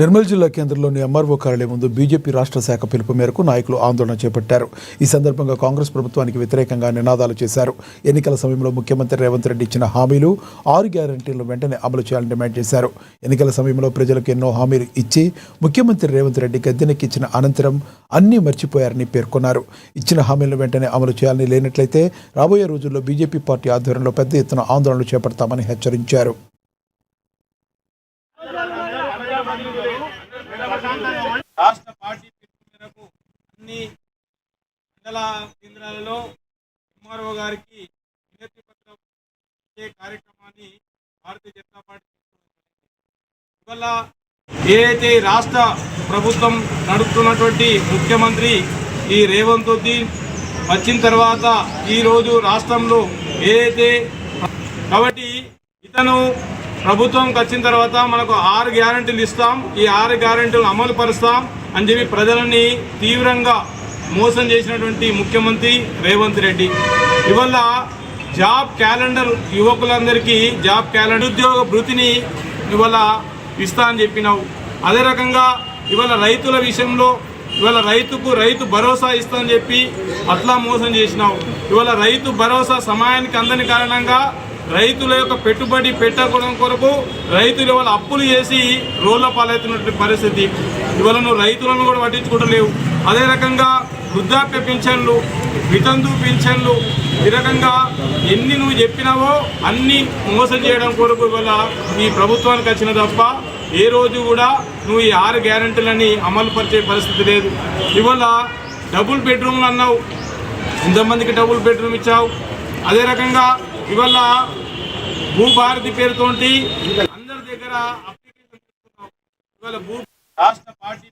నిర్మల్ జిల్లా కేంద్రంలోని ఎంఆర్ఓ కార్యాలయం ముందు బీజేపీ రాష్ట్ర శాఖ పిలుపు మేరకు నాయకులు ఆందోళన చేపట్టారు. ఈ సందర్భంగా కాంగ్రెస్ ప్రభుత్వానికి వ్యతిరేకంగా నినాదాలు చేశారు. ఎన్నికల సమయంలో ముఖ్యమంత్రి రేవంత్ రెడ్డి ఇచ్చిన హామీలు 6 గ్యారెంటీలను వెంటనే అమలు చేయాలని డిమాండ్ చేశారు. ఎన్నికల సమయంలో ప్రజలకు ఎన్నో హామీలు ఇచ్చి ముఖ్యమంత్రి రేవంత్ రెడ్డి గద్దెనెక్కించిన అనంతరం అన్నీ మర్చిపోయారని పేర్కొన్నారు. ఇచ్చిన హామీలను వెంటనే అమలు చేయాలని, లేనట్లయితే రాబోయే రోజుల్లో బీజేపీ పార్టీ ఆధ్వర్యంలో పెద్ద ఎత్తున ఆందోళనలు చేపడతామని హెచ్చరించారు. రాష్ట్ర పార్టీ పిలుపు మేరకు అన్ని మండల కేంద్రాలలో ఎంఆర్ఓ గారికి వినతి పత్రం ఇచ్చే కార్యక్రమాన్ని భారతీయ జనతా పార్టీ ఇవాళ ఏదైతే రాష్ట్ర ప్రభుత్వం నడుపుతున్నటువంటి ముఖ్యమంత్రి ఈ రేవంత్ రెడ్డి వచ్చిన తర్వాత ఈరోజు రాష్ట్రంలో ఏదైతే కాబట్టి ఇతను ప్రభుత్వంకి వచ్చిన తర్వాత మనకు 6 గ్యారెంటీలు ఇస్తాం, ఈ 6 గ్యారెంటీలు అమలు పరుస్తాం అని చెప్పి ప్రజలని తీవ్రంగా మోసం చేసినటువంటి ముఖ్యమంత్రి రేవంత్ రెడ్డి ఇవాళ జాబ్ క్యాలెండర్ యువకులందరికీ జాబ్ క్యాలెండర్ ఉద్యోగ భృతిని ఇవాళ ఇస్తా అని చెప్పినావు. అదే రకంగా ఇవాళ రైతుల విషయంలో ఇవాళ రైతు భరోసా ఇస్తా అని చెప్పి అట్లా మోసం చేసినావు. ఇవాళ రైతు భరోసా సమయానికి అందని కారణంగా రైతుల యొక్క పెట్టుబడి పెట్టడం కొరకు రైతులు ఇవాళ అప్పులు చేసి రోడ్ల పాలవుతున్నటువంటి పరిస్థితి. ఇవాళ నువ్వు రైతులను కూడా పట్టించుకోవట్లేవు. అదే రకంగా వృద్ధాప్య పింఛన్లు, వితంతు పింఛన్లు, ఈ రకంగా ఎన్ని నువ్వు చెప్పినావో అన్నీ మోసం చేయడం కొరకు ఇవాళ ఈ ప్రభుత్వానికి వచ్చిన తప్ప ఏ రోజు కూడా నువ్వు ఈ 6 గ్యారెంటీలని అమలు పరిచే పరిస్థితి లేదు. ఇవాళ డబుల్ బెడ్రూమ్లు అన్నావు, ఎంతమందికి డబుల్ బెడ్రూమ్ ఇచ్చావు. అదే రకంగా ఇవాళ భూభారతి పేరుతోటి అందరి దగ్గర అప్లికేషన్ ఇస్తున్నావు. ఇవాళ రాష్ట్ర పార్టీ